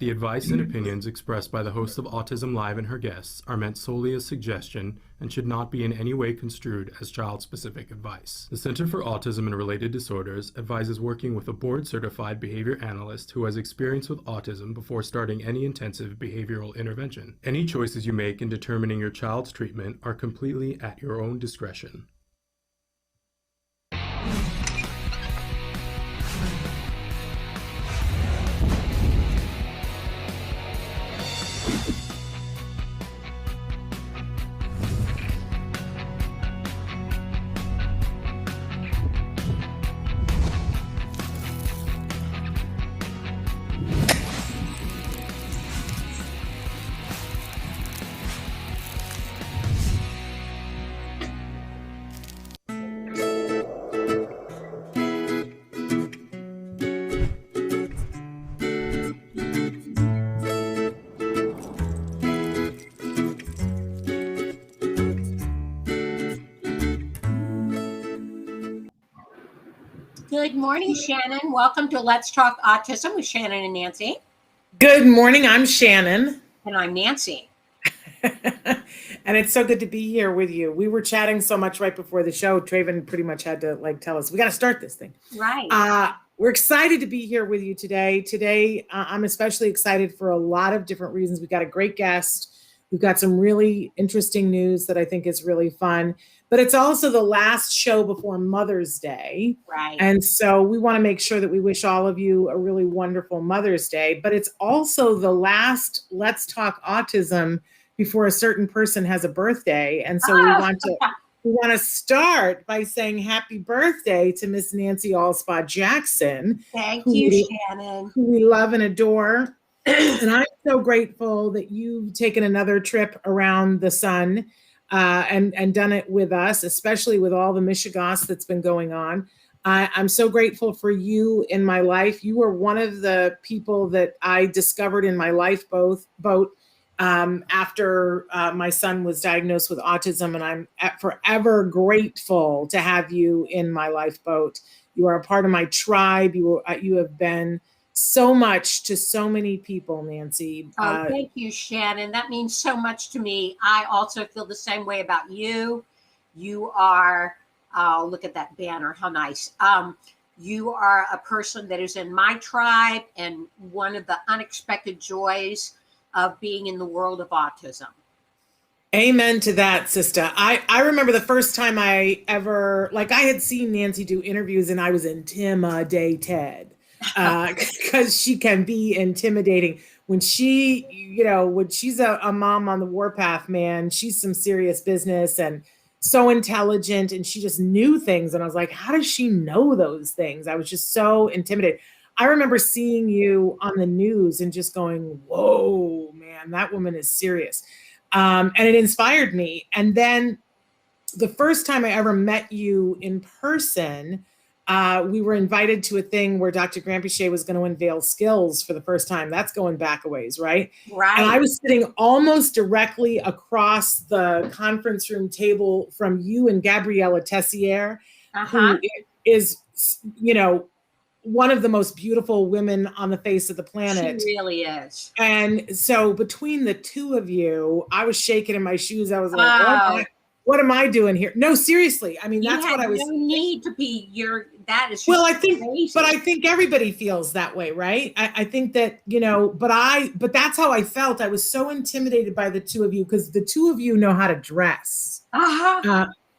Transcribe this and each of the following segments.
The advice and opinions expressed by the host of Autism Live and her guests are meant solely as suggestion and should not be in any way construed as child-specific advice. The Center for Autism and Related Disorders advises working with a board-certified behavior analyst who has experience with autism before starting any intensive behavioral intervention. Any choices you make in determining your child's treatment are completely at your own discretion. Good morning, Shannon. Welcome to Let's Talk Autism with Shannon and Nancy. Good morning. I'm Shannon. And I'm Nancy. And it's so good to be here with you. We were chatting so much right before the show. Traven pretty much had to tell us, we got to start this thing. Right. We're excited to be here with you today. Today, I'm especially excited for a lot of different reasons. We got a great guest. We've got some really interesting news that I think is really fun. But it's also the last show before Mother's Day. Right. And so we want to make sure that we wish all of you a really wonderful Mother's Day. But it's also the last Let's Talk Autism before a certain person has a birthday. And so we want to start by saying happy birthday to Miss Nancy Alspaugh-Jackson. Thank you, Shannon. Who we love and adore. And I'm so grateful that you've taken another trip around the sun and done it with us, especially with all the Michigas that's been going on. I'm so grateful for you in my life. You were one of the people that I discovered in my lifeboat after my son was diagnosed with autism, and I'm forever grateful to have you in my lifeboat. You are a part of my tribe. You have been so much to so many people, Nancy. Oh, thank you, Shannon. That means so much to me. I also feel the same way about you. You are, look at that banner, how nice. You are a person that is in my tribe and one of the unexpected joys of being in the world of autism. Amen to that, sister. I remember the first time I ever, I had seen Nancy do interviews and I was intimidated. Because she can be intimidating when she's a mom on the warpath, man. She's some serious business and so intelligent, and she just knew things. And I was like, how does she know those things? I was just so intimidated. I remember seeing you on the news and just going, whoa, man, that woman is serious. And it inspired me. And then the first time I ever met you in person, we were invited to a thing where Dr. Grampiche was going to unveil skills for the first time. That's going back a ways, right? Right. And I was sitting almost directly across the conference room table from you and Gabriella Tessier, who is, one of the most beautiful women on the face of the planet. She really is. And so between the two of you, I was shaking in my shoes. I was like, what am I doing here? No, seriously. I mean, that's what I was. No need to be that is just well, I think, crazy. But I think everybody feels that way, right? I think that, but that's how I felt. I was so intimidated by the two of you because the two of you know how to dress.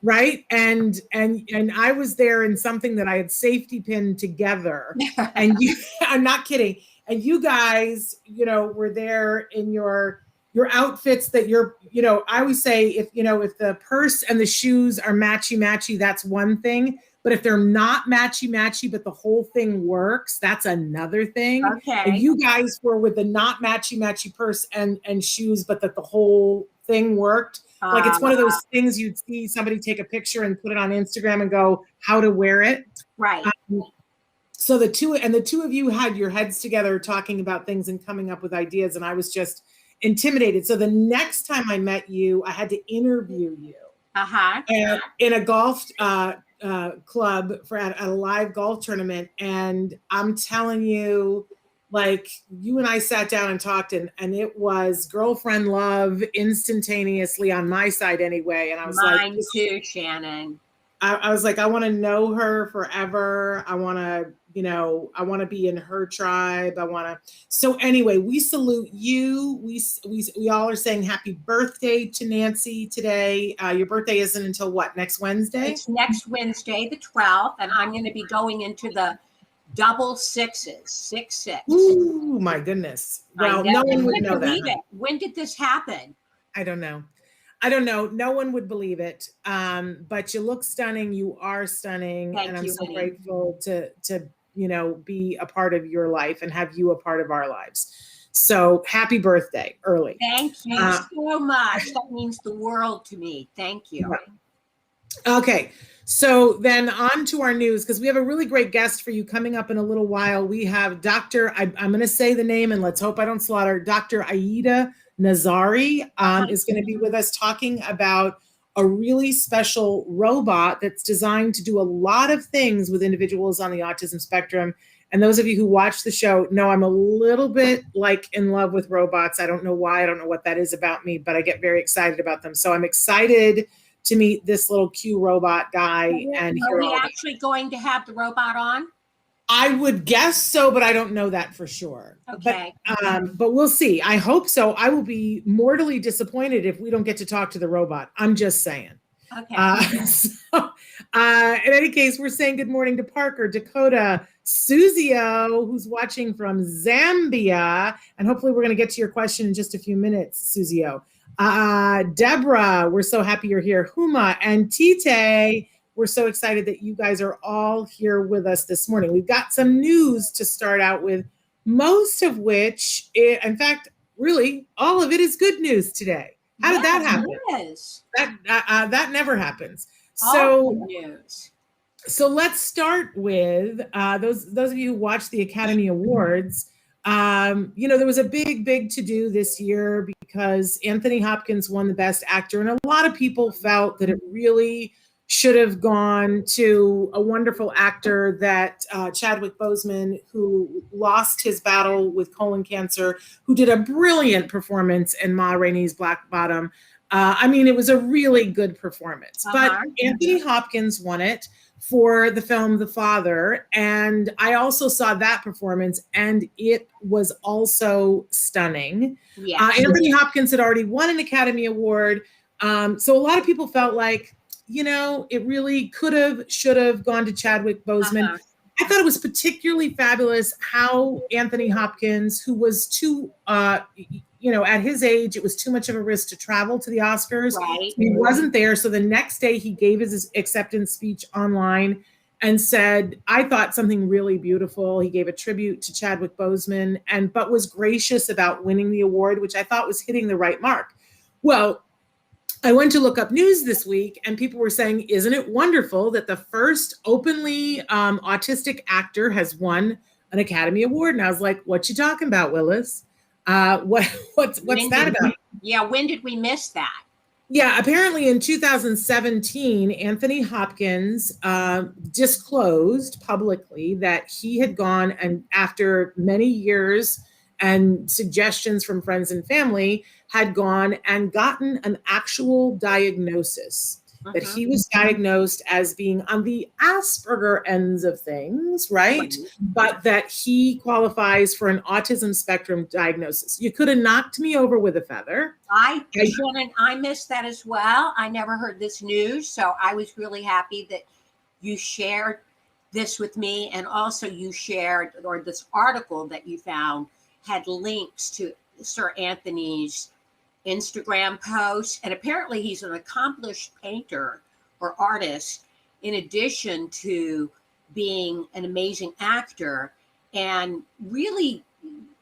Right. And I was there in something that I had safety pinned together. And I'm not kidding. And you guys, were there in your outfits that I always say if the purse and the shoes are matchy, that's one thing. But if they're not matchy, but the whole thing works, that's another thing. Okay. And you guys were with the not matchy purse and shoes, but that the whole thing worked. Like it's one of those things you'd see somebody take a picture and put it on Instagram and go, how to wear it. Right. So the two of you had your heads together talking about things and coming up with ideas. And I was just intimidated. So the next time I met you, I had to interview you in a golf club at a live golf tournament. And I'm telling you, Like you and I sat down and talked, and it was girlfriend love instantaneously on my side anyway. And I was Mine too, Shannon. I was like, I want to know her forever. I want to, I want to be in her tribe. So anyway, we salute you. We all are saying happy birthday to Nancy today. Your birthday isn't until what, next Wednesday? It's next Wednesday, the 12th. And I'm going to be going into the double sixes, 6-6. Ooh, my goodness. Well, no one would know that. When did this happen? I don't know. No one would believe it. But you look stunning. You are stunning. Thank and I'm you, so honey. grateful to be a part of your life and have you a part of our lives. So happy birthday early. Thank you so much. That means the world to me. Thank you. Okay. So then on to our news, because we have a really great guest for you coming up in a little while. We have I'm going to say the name and let's hope I don't slaughter. Dr. Aida Nazari is going to be with us talking about a really special robot that's designed to do a lot of things with individuals on the autism spectrum. And those of you who watch the show know I'm a little bit like in love with robots. I don't know why. I don't know what that is about me, but I get very excited about them. So I'm excited to meet this little Q robot guy. Are we actually going to have the robot on? I would guess so, but I don't know that for sure. Okay. But we'll see. I hope so. I will be mortally disappointed if we don't get to talk to the robot. I'm just saying. Okay. In any case, we're saying good morning to Parker, Dakota, Suzio, who's watching from Zambia. And hopefully we're going to get to your question in just a few minutes, Suzio. Deborah, we're so happy you're here. Huma and Tite, we're so excited that you guys are all here with us this morning. We've got some news to start out with, most of which, in fact, really, all of it is good news today. How did that happen? Yes. That never happens. All good news. So let's start with those of you who watched the Academy Awards. There was a big to-do this year because Anthony Hopkins won the Best Actor, and a lot of people felt that it really should have gone to a wonderful actor that Chadwick Boseman, who lost his battle with colon cancer, who did a brilliant performance in Ma Rainey's Black Bottom. It was a really good performance. But Anthony Hopkins won it for the film The Father, and I also saw that performance, and it was also stunning. Yes. Anthony Hopkins had already won an Academy Award, so a lot of people felt like, it really should have gone to Chadwick Boseman. I thought it was particularly fabulous how Anthony Hopkins, who was too, at his age, it was too much of a risk to travel to the Oscars. Right. He wasn't there. So the next day he gave his acceptance speech online and said, I thought something really beautiful. He gave a tribute to Chadwick Boseman but was gracious about winning the award, which I thought was hitting the right mark. Well, I went to look up news this week and people were saying, isn't it wonderful that the first openly autistic actor has won an Academy Award? And I was like, what you talking about, Willis? What's that about? Yeah, when did we miss that? Yeah, apparently in 2017, Anthony Hopkins disclosed publicly that he had gone and after many years and suggestions from friends and family, had gone and gotten an actual diagnosis, that he was diagnosed as being on the Asperger ends of things, right? But that he qualifies for an autism spectrum diagnosis. You could have knocked me over with a feather. Shannon, I missed that as well. I never heard this news, so I was really happy that you shared this with me, and also you shared, or this article that you found had links to Sir Anthony's Instagram posts, and apparently he's an accomplished painter or artist in addition to being an amazing actor and really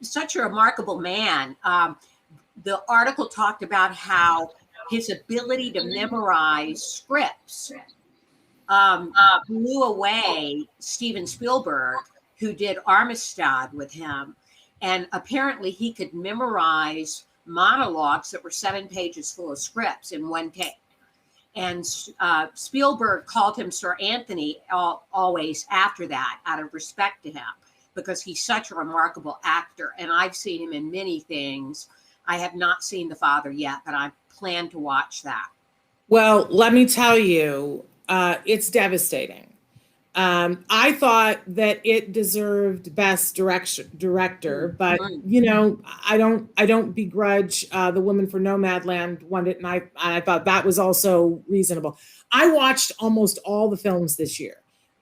such a remarkable man. The article talked about how his ability to memorize scripts blew away Steven Spielberg, who did Armistead with him, and apparently he could memorize monologues that were 7 pages full of scripts in one take. And Spielberg called him Sir Anthony always after that, out of respect to him, because he's such a remarkable actor. And I've seen him in many things. I have not seen The Father yet, but I plan to watch that. Well, let me tell you, it's devastating. I thought that it deserved best director, but you know, I don't begrudge the Woman from Nomadland won it, and I thought that was also reasonable. I watched almost all the films this year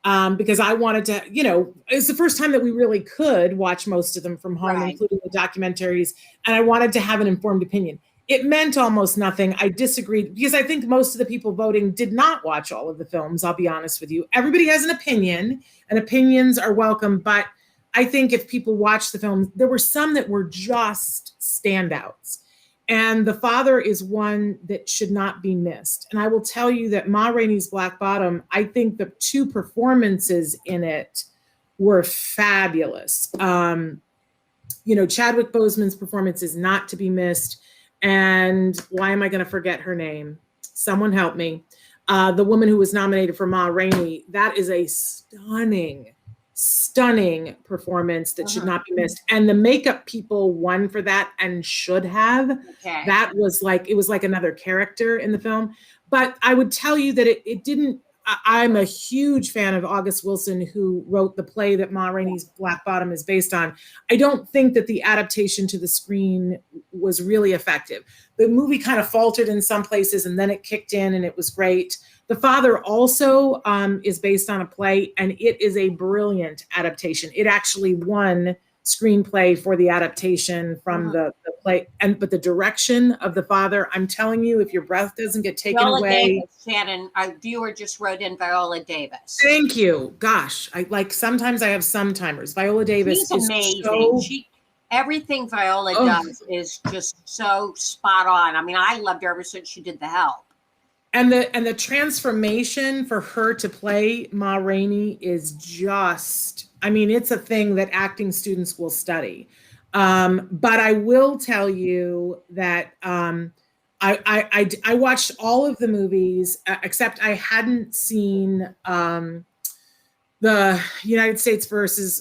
because I wanted to, you know, it's the first time that we really could watch most of them from home, including the documentaries, and I wanted to have an informed opinion. It meant almost nothing. I disagreed because I think most of the people voting did not watch all of the films. I'll be honest with you. Everybody has an opinion and opinions are welcome. But I think if people watch the films, there were some that were just standouts. And The Father is one that should not be missed. And I will tell you that Ma Rainey's Black Bottom, I think the two performances in it were fabulous. You know, Chadwick Boseman's performance is not to be missed. And why am I going to forget her name? Someone help me. The woman who was nominated for Ma Rainey, that is a stunning performance that should not be missed. And the makeup people won for that and should have. Okay. That was like, it was like another character in the film. But I would tell you that it didn't, I'm a huge fan of August Wilson, who wrote the play that Ma Rainey's Black Bottom is based on. I don't think that the adaptation to the screen was really effective. The movie kind of faltered in some places and then it kicked in and it was great. The Father also is based on a play and it is a brilliant adaptation. It actually won screenplay for the adaptation from the play, but the direction of The Father, I'm telling you, if your breath doesn't get taken away. Davis, Shannon, our viewer just wrote in Viola Davis. Thank you. Gosh, I like sometimes I have some timers. Viola Davis She's amazing. Everything Viola does is just so spot on. I mean, I loved her ever since she did The Help. And the transformation for her to play Ma Rainey is just, I mean, it's a thing that acting students will study. But I will tell you that I watched all of the movies except I hadn't seen the United States versus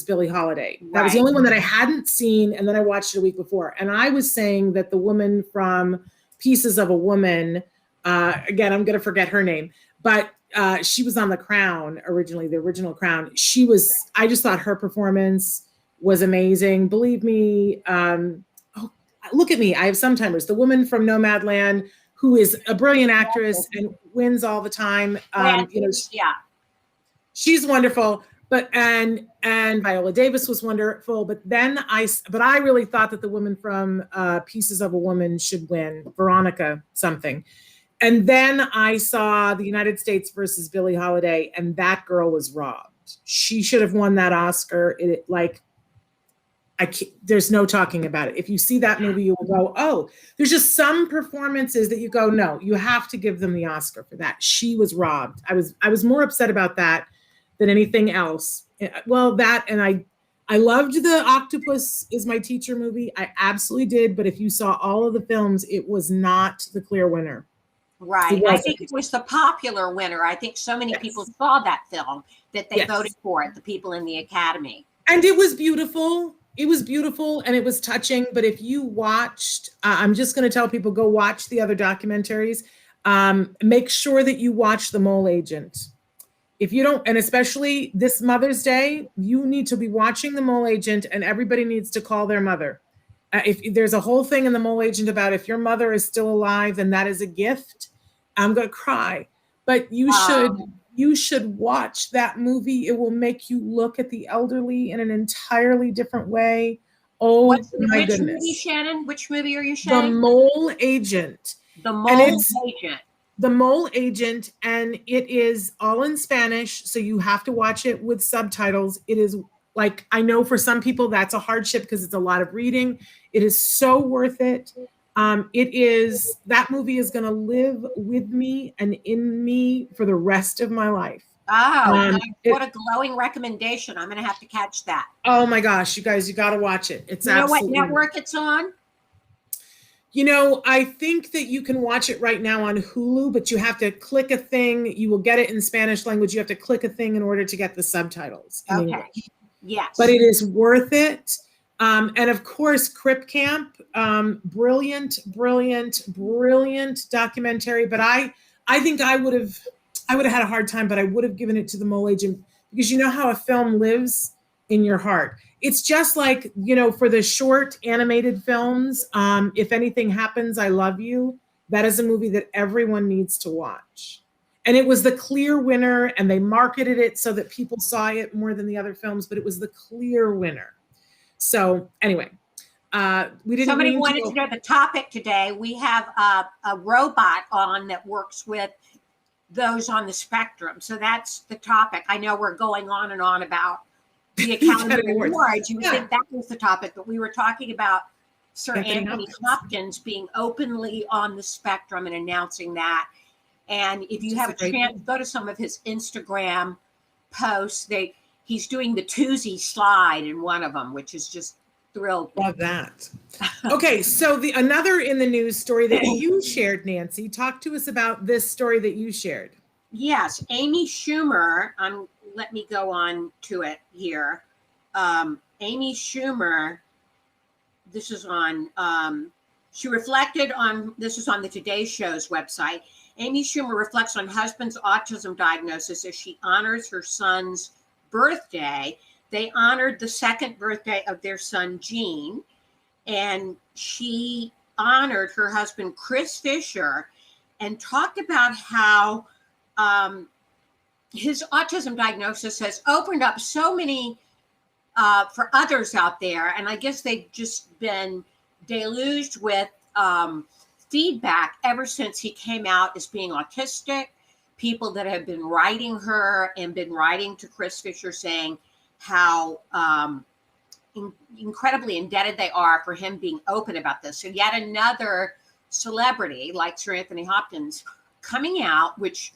Billie Holiday. That was the only one that I hadn't seen, and then I watched it a week before. And I was saying that the woman from Pieces of a Woman, again, I'm going to forget her name, but she was on The Crown originally, the original Crown. I just thought her performance was amazing. Believe me, look at me, I have some timers. The woman from Nomadland, who is a brilliant actress and wins all the time. You know, she's wonderful. But and Viola Davis was wonderful. But then I really thought that the woman from Pieces of a Woman should win, Veronica something. And then I saw the United States versus Billie Holiday, and that girl was robbed. She should have won that Oscar. There's no talking about it. If you see that movie, you will go, oh, there's just some performances that you go, no, you have to give them the Oscar for that. She was robbed. I was more upset about that than anything else. Well, that, and I loved the Octopus Is My Teacher movie. I absolutely did. But if you saw all of the films, it was not the clear winner. Right. I think it was the popular winner. I think so many people saw that film that they voted for it, the people in the Academy. And it was beautiful. It was beautiful and it was touching. But if you watched, I'm just going to tell people, go watch the other documentaries. Make sure that you watch The Mole Agent. If you don't, and especially this Mother's Day, you need to be watching The Mole Agent, and everybody needs to call their mother. If there's a whole thing in The Mole Agent about if your mother is still alive and that is a gift, I'm going to cry. But you should watch that movie. It will make you look at the elderly in an entirely different way. Oh, my goodness. Which movie, Shannon? Which movie are you showing? The Mole Agent. The Mole Agent. The Mole Agent, and it is all in Spanish, so you have to watch it with subtitles. It is like, I know for some people that's a hardship because it's a lot of reading. It is so worth it. That movie is going to live with me and in me for the rest of my life. Oh, what a glowing recommendation. I'm going to have to catch that. Oh my gosh, you guys, you got to watch it. It's absolutely. You know what network it's on? You know, I think that you can watch it right now on Hulu, but you have to click a thing. You will get it in Spanish language. You have to click a thing in order to get the subtitles. Okay. Yes. But it is worth it. And of course, Crip Camp, brilliant documentary. But I think I would have had a hard time, but I would have given it to the Mole Agent, because you know how a film lives in your heart. It's just like, for the short animated films, If Anything Happens, I Love You. That is a movie that everyone needs to watch. And it was the clear winner, and they marketed it so that people saw it more than the other films, but it was the clear winner. So anyway, we didn't. Somebody wanted to know the topic today. We have a robot on that works with those on the spectrum. So that's the topic. I know we're going on and on about the Academy Awards. You would think that was the topic, but we were talking about Sir Anthony Hopkins being openly on the spectrum and announcing that. And if you have a chance, go to some of his Instagram posts. He's doing the Tuesday slide in one of them, which is just thrilled. Love that. Okay, so another in the news story that you shared, Nancy. Talk to us about this story that you shared. Yes, Amy Schumer. Let me go on to it here. Amy Schumer. This is on. She reflected on. This is on the Today Show's website. Amy Schumer reflects on husband's autism diagnosis as she honors her son's birthday. They honored the second birthday of their son, Gene, and she honored her husband, Chris Fisher, and talked about how his autism diagnosis has opened up so many for others out there. And I guess they've just been deluged with feedback ever since he came out as being autistic. People that have been writing her and been writing to Chris Fisher saying how incredibly indebted they are for him being open about this. So yet another celebrity like Sir Anthony Hopkins coming out, which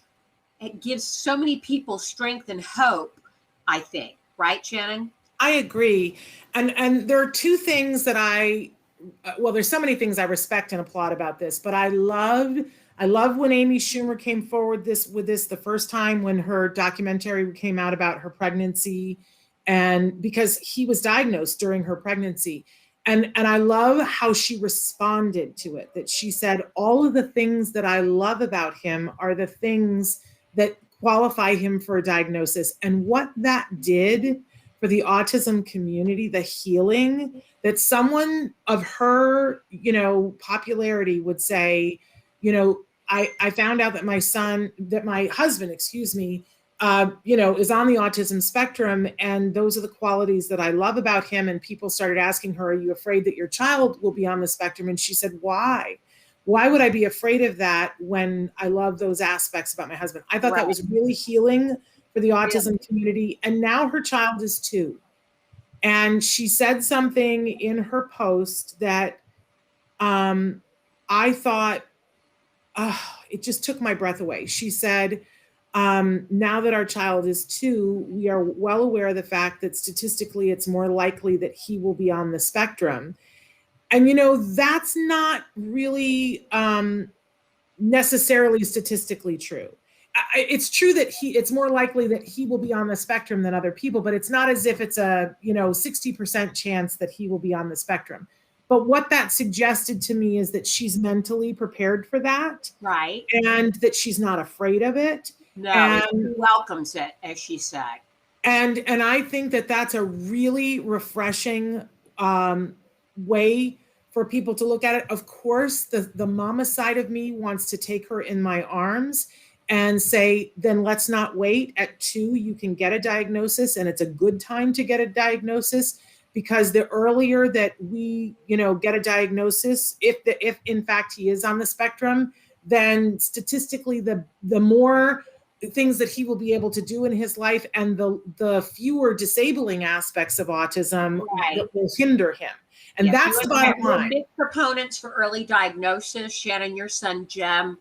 it gives so many people strength and hope, I think. Right, Shannon? I agree. And there are two things that there's so many things I respect and applaud about this, but I love when Amy Schumer came forward with this the first time, when her documentary came out about her pregnancy, and because he was diagnosed during her pregnancy. And I love how she responded to it, that she said, all of the things that I love about him are the things that qualify him for a diagnosis. And what that did for the autism community, the healing, that someone of her, popularity would say, I found out that my husband, is on the autism spectrum, and those are the qualities that I love about him. And people started asking her, are you afraid that your child will be on the spectrum? And she said, why? Why would I be afraid of that when I love those aspects about my husband? I thought that was really healing for the autism community. And now her child is 2. And she said something in her post that I thought, it just took my breath away. She said, now that our child is 2, we are well aware of the fact that statistically it's more likely that he will be on the spectrum. And, that's not really necessarily statistically true. It's true that it's more likely that he will be on the spectrum than other people, but it's not as if it's a 60% chance that he will be on the spectrum. But what that suggested to me is that she's mentally prepared for that, right? And that she's not afraid of it. No, she welcomes it, as she said. And I think that that's a really refreshing way for people to look at it. Of course, the mama side of me wants to take her in my arms and say, then let's not wait. At 2, you can get a diagnosis, and it's a good time to get a diagnosis, because the earlier that we, get a diagnosis, if in fact he is on the spectrum, then statistically the more things that he will be able to do in his life, and the fewer disabling aspects of autism that will hinder him. And that's the bottom line. Big proponents for early diagnosis. Shannon, your son Jem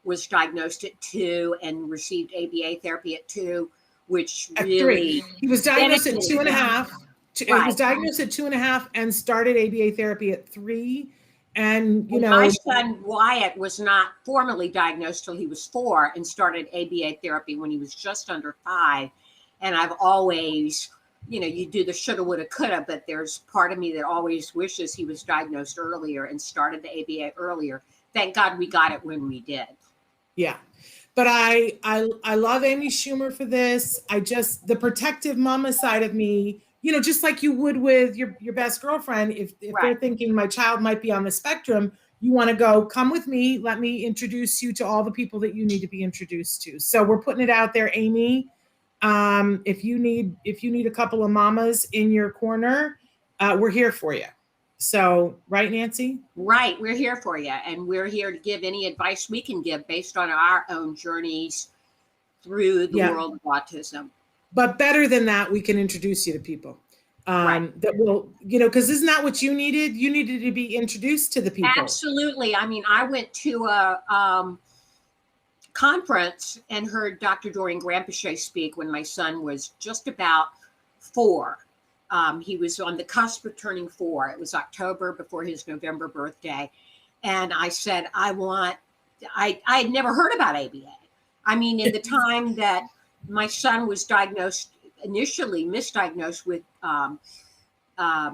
was diagnosed at 2 and received ABA therapy at 2, which really... 3. He was diagnosed at 2.5. He was diagnosed at 2.5 and started ABA therapy at 3. And, my son Wyatt was not formally diagnosed till he was 4 and started ABA therapy when he was just under 5. And I've always you do the shoulda, woulda, coulda, but there's part of me that always wishes he was diagnosed earlier and started the ABA earlier. Thank God we got it when we did. Yeah. But I love Amy Schumer for this. The protective mama side of me, just like you would with your best girlfriend, if they're thinking my child might be on the spectrum, you want to go, come with me. Let me introduce you to all the people that you need to be introduced to. So we're putting it out there, Amy. If you need a couple of mamas in your corner, we're here for you. So, right, Nancy? Right. We're here for you. And we're here to give any advice we can give based on our own journeys through the world of autism. But better than that, we can introduce you to people that will, because isn't that what you needed? You needed to be introduced to the people. Absolutely. I mean, I went to a conference and heard Dr. Dorian Granpeesheh speak when my son was just about 4. He was on the cusp of turning 4. It was October before his November birthday. And I said, I had never heard about ABA. I mean, in the time that my son was initially misdiagnosed with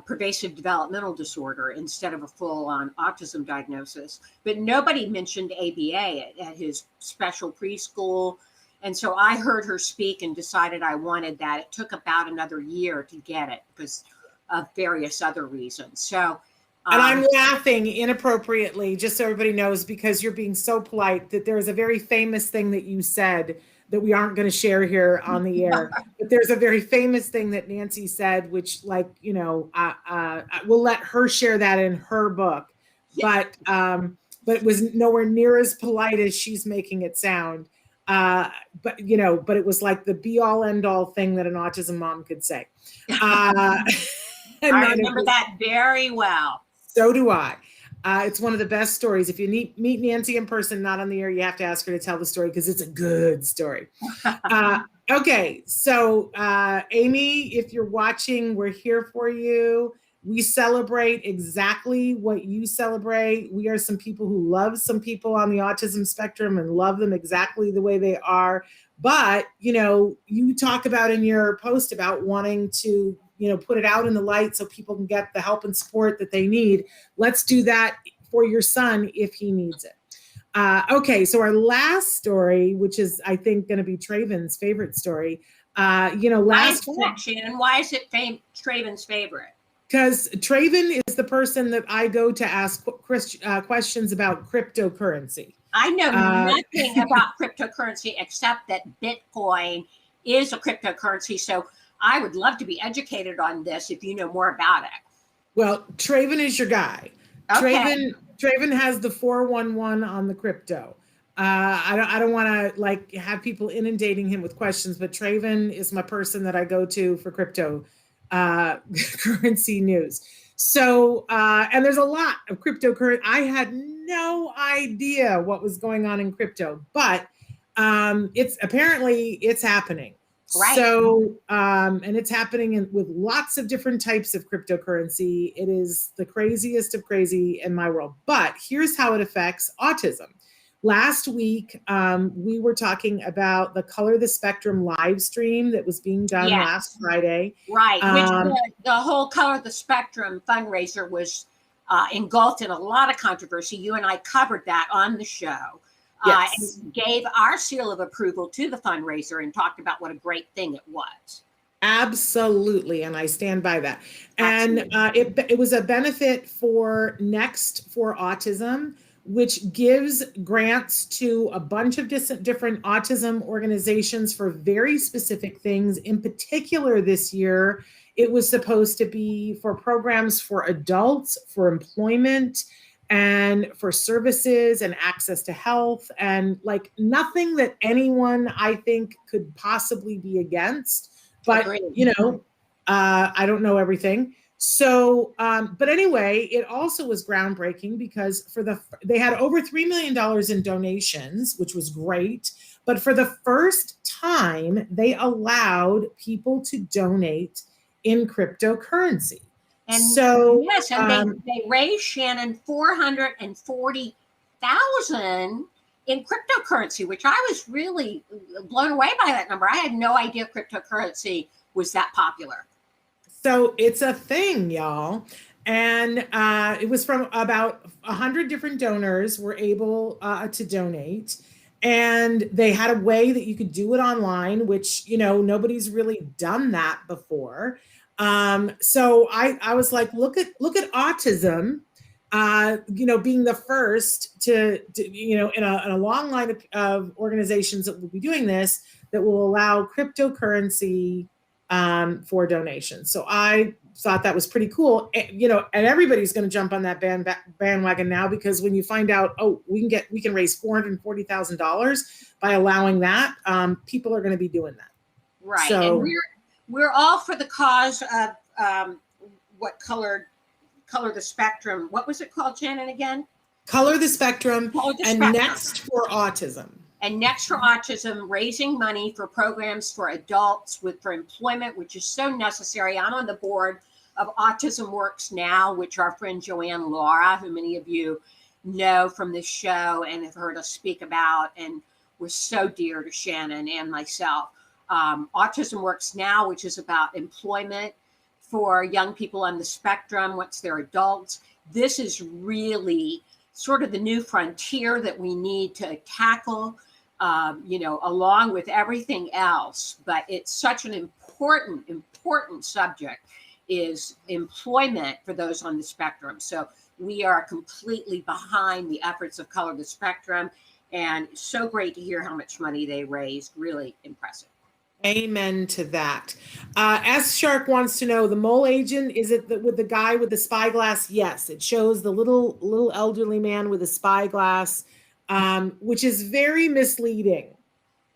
pervasive developmental disorder instead of a full-on autism diagnosis. But nobody mentioned ABA at his special preschool. And so I heard her speak and decided I wanted that. It took about another year to get it because of various other reasons. So, and I'm laughing inappropriately, just so everybody knows, because you're being so polite, that there's a very famous thing that you said that we aren't going to share here on the air. But there's a very famous thing that Nancy said, which we'll let her share that in her book. But it was nowhere near as polite as she's making it sound. But it was like the be all end all thing that an autism mom could say. I remember that very well. So do I. It's one of the best stories. If you meet Nancy in person, not on the air, you have to ask her to tell the story because it's a good story. Okay. So, Amy, if you're watching, we're here for you. We celebrate exactly what you celebrate. We are some people who love some people on the autism spectrum and love them exactly the way they are. But, you talk about in your post about wanting to, put it out in the light so people can get the help and support that they need. Let's do that for your son if he needs it. Okay, so our last story, which is, I think, going to be Traven's favorite story. Shannon, why is it Traven's favorite? Because Traven is the person that I go to ask questions about cryptocurrency. I know nothing about cryptocurrency except that Bitcoin is a cryptocurrency. So I would love to be educated on this if you know more about it. Well, Traven is your guy. Okay. Traven has the 411 on the crypto. I don't want to have people inundating him with questions, but Traven is my person that I go to for crypto currency news. So, and there's a lot of cryptocurrency. I had no idea what was going on in crypto, but it's happening. Right. So, and it's happening with lots of different types of cryptocurrency. It is the craziest of crazy in my world. But here's how it affects autism. Last week, we were talking about the Color the Spectrum live stream that was being done last Friday. Right, which the whole Color the Spectrum fundraiser was engulfed in a lot of controversy. You and I covered that on the show. Yes. And gave our seal of approval to the fundraiser and talked about what a great thing it was. Absolutely. And I stand by that. Absolutely. And it was a benefit for Next for Autism, which gives grants to a bunch of different autism organizations for very specific things. In particular, this year, it was supposed to be for programs for adults, for employment, and for services and access to health, and nothing that anyone I think could possibly be against. But, I don't know everything. So, but anyway, it also was groundbreaking because they had over $3 million in donations, which was great. But for the first time, they allowed people to donate in cryptocurrency. And so, yes, and they raised, Shannon, $440,000 in cryptocurrency, which I was really blown away by that number. I had no idea cryptocurrency was that popular. So it's a thing, y'all. And it was from about 100 different donors were able to donate. And they had a way that you could do it online, which, nobody's really done that before. So I was like, look at autism, being the first to in a long line of organizations that will be doing this, that will allow cryptocurrency for donations. So I thought that was pretty cool. And everybody's going to jump on that bandwagon now, because when you find out, we can raise $440,000 by allowing that, people are going to be doing that. Right. So, and we're all for the cause of color the spectrum. What was it called, Shannon, again? Color the Spectrum. Color the and Spectrum. Next for Autism. And Next for Autism, raising money for programs for adults for employment, which is so necessary. I'm on the board of Autism Works Now, which our friend Joanne Laura, who many of you know from this show and have heard us speak about, and was so dear to Shannon and myself. Autism Works Now, which is about employment for young people on the spectrum once they're adults. This is really sort of the new frontier that we need to tackle, along with everything else. But it's such an important subject, is employment for those on the spectrum. So we are completely behind the efforts of Color the Spectrum, and so great to hear how much money they raised. Really impressive. Amen to that. S Shark wants to know, the mole agent, is it with the guy with the spyglass? Yes, it shows the little elderly man with a spyglass, which is very misleading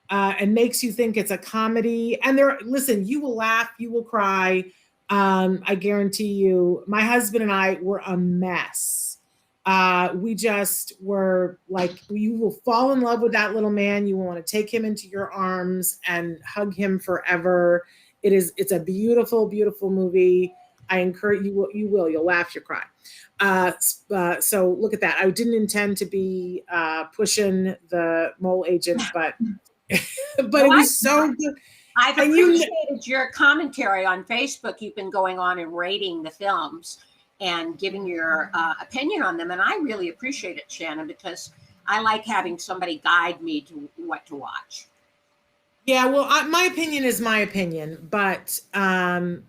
and makes you think it's a comedy. And listen, you will laugh, you will cry. I guarantee you. My husband and I were a mess. We just were like, you will fall in love with that little man. You will want to take him into your arms and hug him forever. It's a beautiful, beautiful movie. I encourage you. You'll laugh, you'll cry. So look at that. I didn't intend to be pushing the mole agent, but it was so good. I've appreciated your commentary on Facebook. You've been going on and rating the films and giving your opinion on them. And I really appreciate it, Shannon, because I like having somebody guide me to what to watch. Yeah, well, my opinion is my opinion, but, but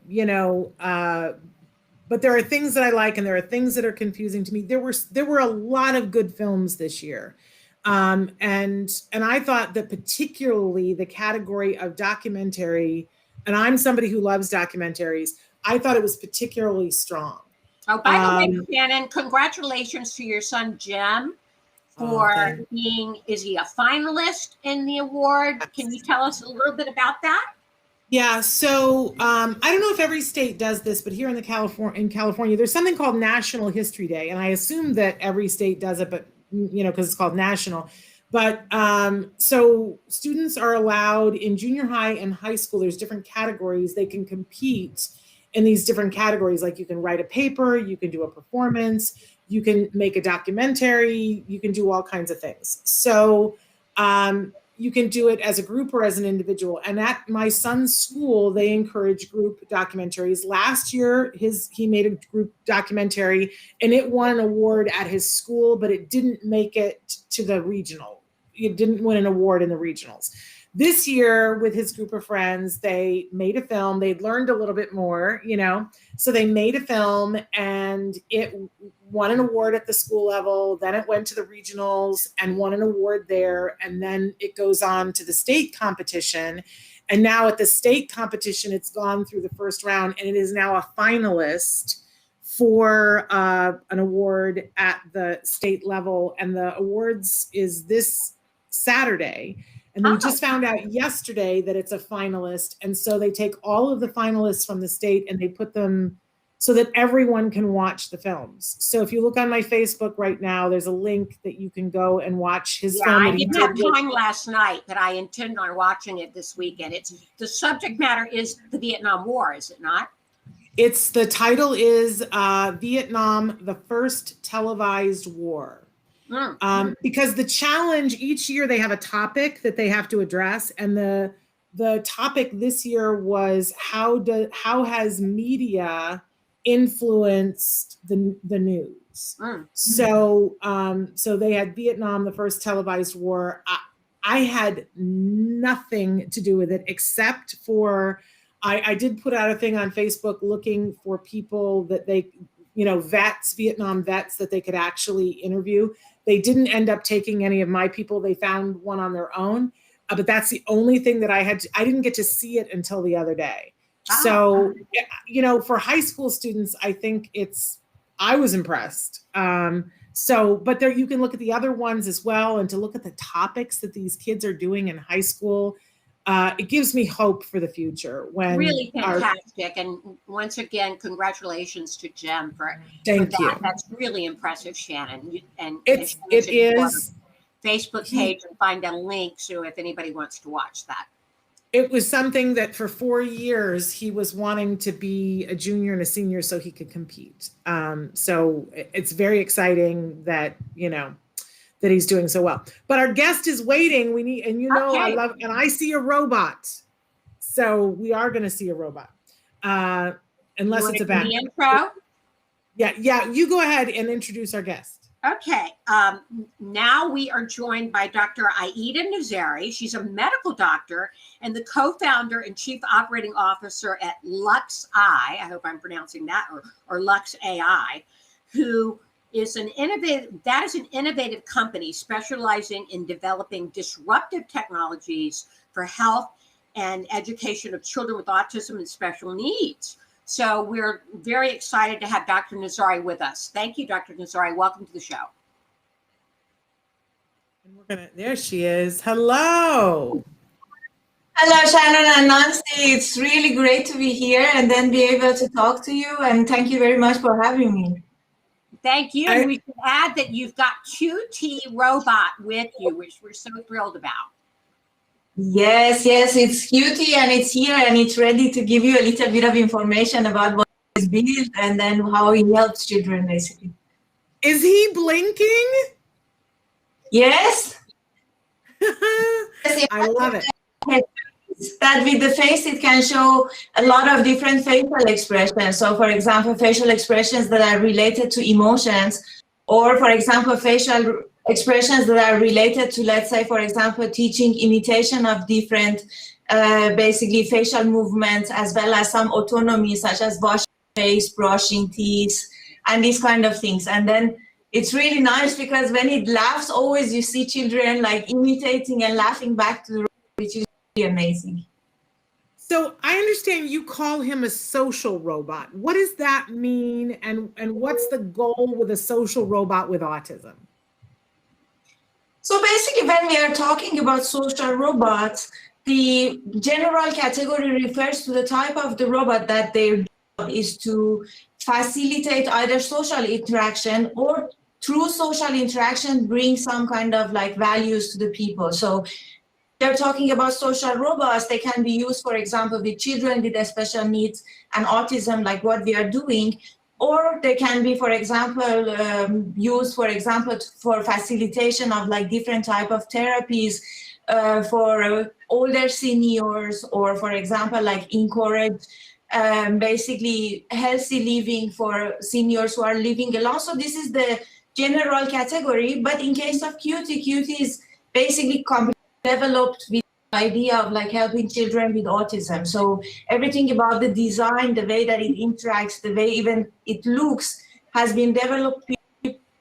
there are things that I like and there are things that are confusing to me. There were a lot of good films this year. And I thought that particularly the category of documentary, and I'm somebody who loves documentaries, I thought it was particularly strong. Oh, by the way, Shannon, congratulations to your son, Jim, for being, is he a finalist in the award? Can you tell us a little bit about that? Yeah, so I don't know if every state does this, but here in California, there's something called National History Day. And I assume that every state does it, but because it's called national. But so students are allowed in junior high and high school, there's different categories. They can compete in these different categories. Like you can write a paper, you can do a performance, you can make a documentary, you can do all kinds of things. So you can do it as a group or as an individual. And at my son's school, they encourage group documentaries. Last year, he made a group documentary and it won an award at his school, but it didn't make it to the regional. It didn't win an award in the regionals. This year, with his group of friends, they made a film. They'd learned a little bit more, so they made a film and it won an award at the school level. Then it went to the regionals and won an award there. And then it goes on to the state competition. And now at the state competition, it's gone through the first round and it is now a finalist for an award at the state level. And the awards is this Saturday. And we just found out yesterday that it's a finalist. And so they take all of the finalists from the state and they put them so that everyone can watch the films. So if you look on my Facebook right now, there's a link that you can go and watch his film. I didn't have time last night, but I intend on watching it this weekend. The subject matter is the Vietnam War, is it not? The title is Vietnam, the First Televised War. Because the challenge each year, they have a topic that they have to address, and the the topic this year was how has media influenced the news? So so they had Vietnam, the first televised war. I had nothing to do with it except for I did put out a thing on Facebook looking for people that they, vets, Vietnam vets that they could actually interview. They didn't end up taking any of my people. They found one on their own. But that's the only thing that I didn't get to see it until the other day. So, for high school students, I think I was impressed. But there you can look at the other ones as well, and to look at the topics that these kids are doing in high school, it gives me hope for the future. Really fantastic. And once again, congratulations to Jem for you. that. That's really impressive, Shannon. And it is Facebook page and find a link so if anybody wants to watch that. It was something that for 4 years he was wanting to be a junior and a senior so he could compete. So it's very exciting that, that he's doing so well. But our guest is waiting. Okay. I see a robot. So we are going to see a robot. Unless it's a bad intro. Yeah. You go ahead and introduce our guest. Okay. Now we are joined by Dr. Aida Nazari. She's a medical doctor and the co-founder and chief operating officer at LuxAi. I hope I'm pronouncing that, or LuxAi, who is an innovative company specializing in developing disruptive technologies for health and education of children with autism and special needs. So we're very excited to have Dr. Nazari with us. Thank you, Dr. Nazari. Welcome to the show. There she is. Hello. Hello, Shannon and Nancy. It's really great to be here and then be able to talk to you. And thank you very much for having me. Thank you. And we should add that you've got QT Robot with you, which we're so thrilled about. Yes, it's QT and it's here and it's ready to give you a little bit of information about what is built and then how it helps children, basically. Is he blinking? Yes. I love it. That with the face, it can show a lot of different facial expressions. So, for example, facial expressions that are related to emotions, or, for example, facial expressions that are related to, let's say, for example, teaching imitation of different, basically, facial movements, as well as some autonomy, such as washing face, brushing teeth, and these kind of things. And then it's really nice because when it laughs, always you see children like imitating and laughing back to the room, which is really amazing. So I understand you call him a social robot. What does that mean? And what's the goal with a social robot with autism? So basically, when we are talking about social robots, the general category refers to the type of the robot that their job is to facilitate either social interaction or through social interaction bring some kind of like values to the people. So they're talking about social robots. They can be used, for example, with children with special needs and autism, like what we are doing. Or they can be, for example, used, for example, for facilitation of like different type of therapies for older seniors, or, for example, like encourage basically healthy living for seniors who are living alone. So this is the general category. But in case of QT is basically developed with the idea of like helping children with autism. So everything about the design, the way that it interacts, the way even it looks has been developed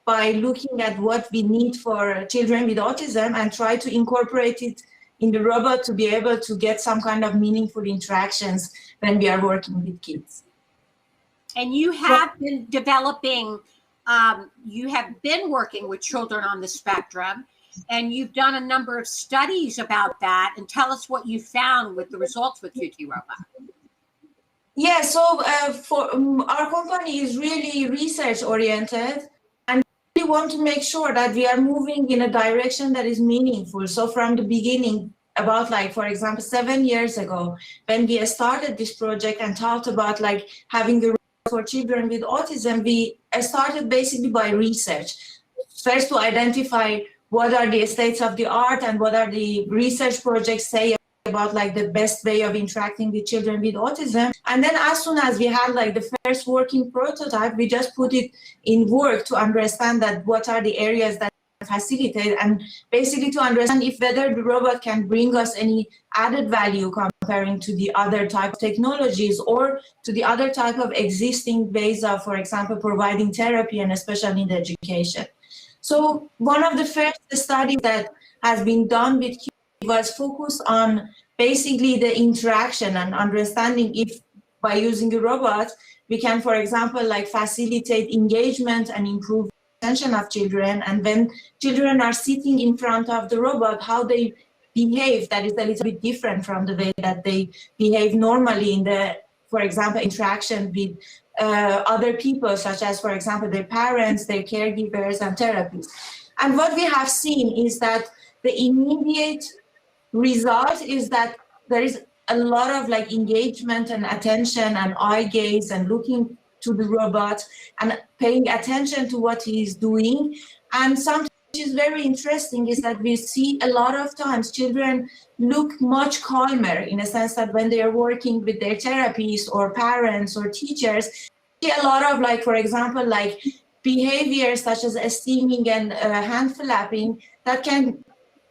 by looking at what we need for children with autism and try to incorporate it in the robot to be able to get some kind of meaningful interactions when we are working with kids. And you have been developing, you have been working with children on the spectrum, and you've done a number of studies about that. And tell us what you found with the results with QT Robot. Yeah, so for our company is really research oriented, and we want to make sure that we are moving in a direction that is meaningful. So from the beginning, about like, for example, 7 years ago, when we started this project and talked about like having a robot for children with autism, we started basically by research. First, to identify what are the states of the art and what are the research projects say about like the best way of interacting with children with autism. And then as soon as we had like the first working prototype, we just put it in work to understand that what are the areas that facilitate, and basically to understand if whether the robot can bring us any added value comparing to the other type of technologies or to the other type of existing ways of, for example, providing therapy and especially in education. So one of the first studies that has been done with QT was focused on basically the interaction and understanding if by using a robot, we can, for example, like facilitate engagement and improve attention of children, and when children are sitting in front of the robot, how they behave that is a little bit different from the way that they behave normally in the, for example, interaction with other people, such as, for example, their parents, their caregivers, and therapists. And what we have seen is that the immediate result is that there is a lot of like engagement and attention and eye gaze and looking to the robot and paying attention to what he is doing. And something which is very interesting is that we see a lot of times children look much calmer in a sense that when they are working with their therapists or parents or teachers, see a lot of like, for example, like behaviors such as steaming and hand flapping that can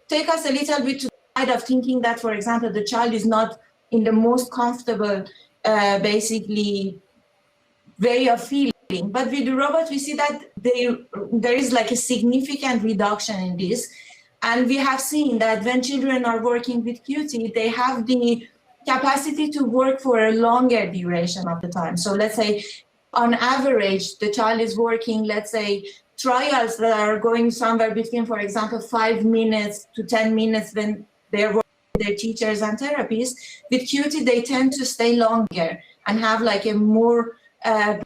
take us a little bit to the side of thinking that, for example, the child is not in the most comfortable, basically, way of feeling. But with the robot, we see that there is like a significant reduction in this. And we have seen that when children are working with QT, they have the capacity to work for a longer duration of the time. So let's say on average, the child is working, let's say, trials that are going somewhere between, for example, 5 minutes to 10 minutes when they're working with their teachers and therapists. With QT, they tend to stay longer and have like a more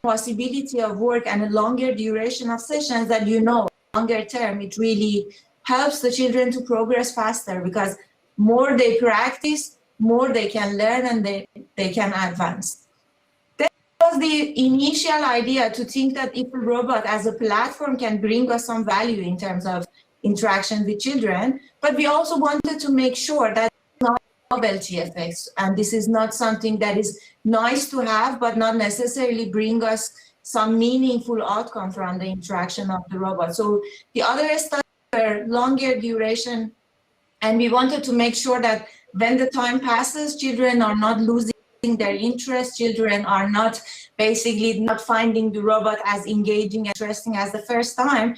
possibility of work and a longer duration of sessions that, you know, longer term, it really helps the children to progress faster because more they practice, more they can learn and they can advance. That was the initial idea, to think that if a robot as a platform can bring us some value in terms of interaction with children, but we also wanted to make sure that not novelty effects, and this is not something that is nice to have, but not necessarily bring us some meaningful outcome from the interaction of the robot. So the other studies were longer duration, and we wanted to make sure that when the time passes, children are not losing their interest, children are not basically not finding the robot as engaging and interesting as the first time.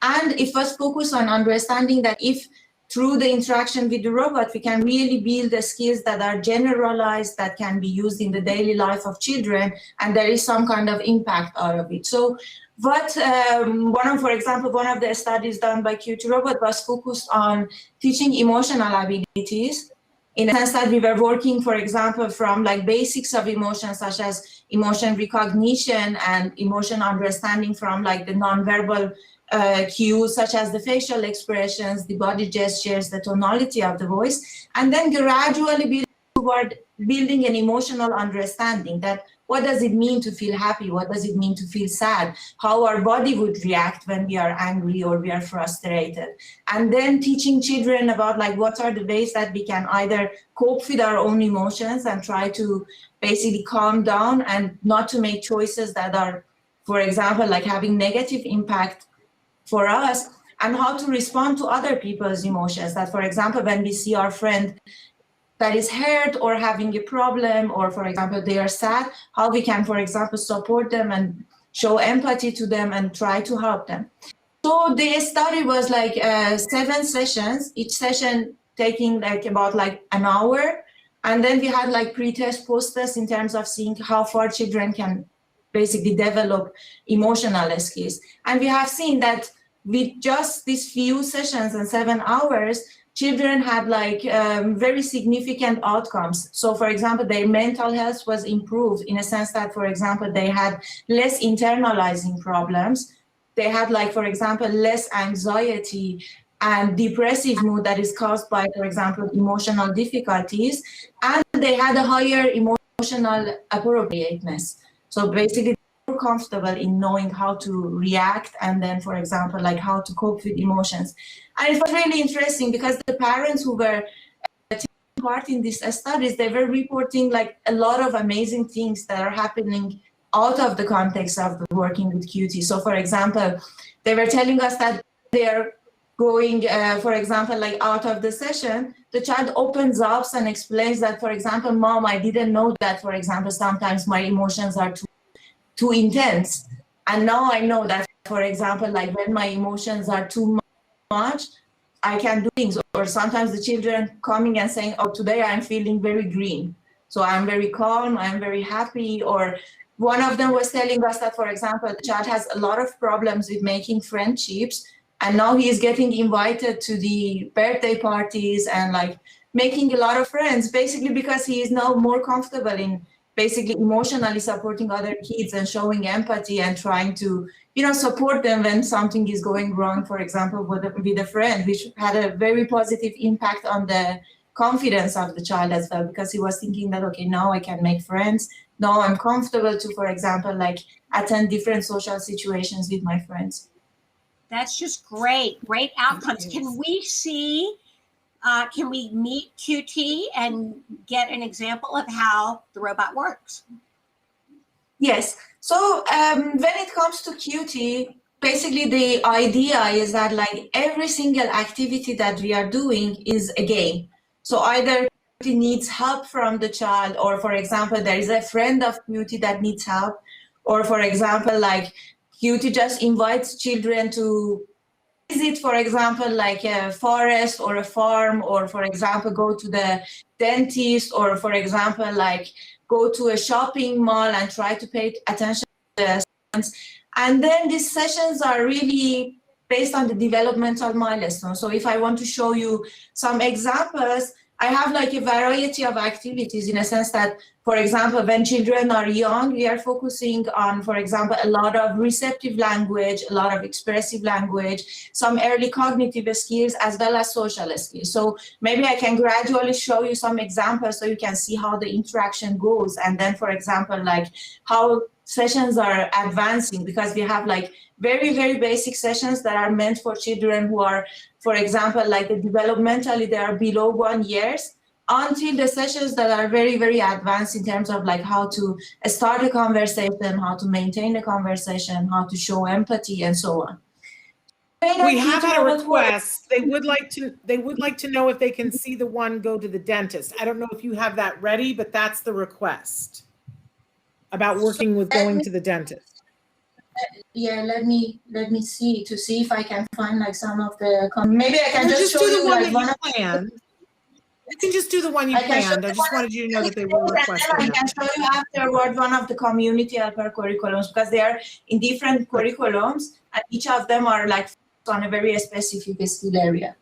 And it was focused on understanding that if through the interaction with the robot, we can really build the skills that are generalized, that can be used in the daily life of children, and there is some kind of impact out of it. So what, for example, one of the studies done by QT Robot was focused on teaching emotional abilities, in a sense that we were working, for example, from like basics of emotion, such as emotion recognition and emotion understanding from like the nonverbal cues such as the facial expressions, the body gestures, the tonality of the voice, and then gradually build toward building an emotional understanding that what does it mean to feel happy? What does it mean to feel sad? How our body would react when we are angry or we are frustrated. And then teaching children about like what are the ways that we can either cope with our own emotions and try to basically calm down and not to make choices that are, for example, like having negative impact for us, and how to respond to other people's emotions. That, for example, when we see our friend that is hurt or having a problem, or, for example, they are sad, how we can, for example, support them and show empathy to them and try to help them. So the study was like 7 sessions, each session taking like about like an hour. And then we had like pre-test, post-test in terms of seeing how far children can basically develop emotional skills. And we have seen that with just these few sessions and 7 hours, children had like very significant outcomes. So, for example, their mental health was improved in a sense that, for example, they had less internalizing problems. They had like, for example, less anxiety and depressive mood that is caused by, for example, emotional difficulties. And they had a higher emotional appropriateness. So basically, more comfortable in knowing how to react and then, for example, like how to cope with emotions. And it was really interesting because the parents who were taking part in these studies, they were reporting like a lot of amazing things that are happening out of the context of the working with QT. So for example, they were telling us that they're going, for example, like out of the session, the child opens up and explains that, for example, Mom, I didn't know that, for example, sometimes my emotions are too intense. And now I know that, for example, like when my emotions are too much, I can do things. Or sometimes the children coming and saying, oh, today I'm feeling very green. So I'm very calm, I'm very happy. Or one of them was telling us that, for example, the child has a lot of problems with making friendships. And now he is getting invited to the birthday parties and like making a lot of friends, basically because he is now more comfortable in basically emotionally supporting other kids and showing empathy and trying to, support them when something is going wrong, for example, with a friend, which had a very positive impact on the confidence of the child as well, because he was thinking that, okay, now I can make friends. Now I'm comfortable to, for example, like attend different social situations with my friends. That's just great outcomes. Can we see, can we meet QT and get an example of how the robot works? Yes. So when it comes to QT, basically the idea is that like every single activity that we are doing is a game. So either QT needs help from the child, or for example, there is a friend of QT that needs help, or for example, like QT just invites children to visit, for example, like a forest or a farm, or for example, go to the dentist, or for example, like go to a shopping mall and try to pay attention to the students. And then these sessions are really based on the developmental milestones. So if I want to show you some examples, I have like a variety of activities in a sense that, for example, when children are young, we are focusing on, for example, a lot of receptive language, a lot of expressive language, some early cognitive skills, as well as social skills. So maybe I can gradually show you some examples so you can see how the interaction goes. And then, for example, like how sessions are advancing, because we have like very, very basic sessions that are meant for children who are, for example, like developmentally, they are below 1 year, until the sessions that are very, very advanced in terms of like how to start a conversation, how to maintain a conversation, how to show empathy, and so on. We have had a request. They would like to know if they can see the one go to the dentist. I don't know if you have that ready, but that's the request about working with going to the dentist. Yeah, let me see to see if I can find like some of the maybe I can just show do the you one like that you planned. You can just do the one you planned. I just wanted you to know that they were requesting. I can show you afterward one of the community helper curriculums, because they are in different curriculums and each of them are like on a very specific skill area.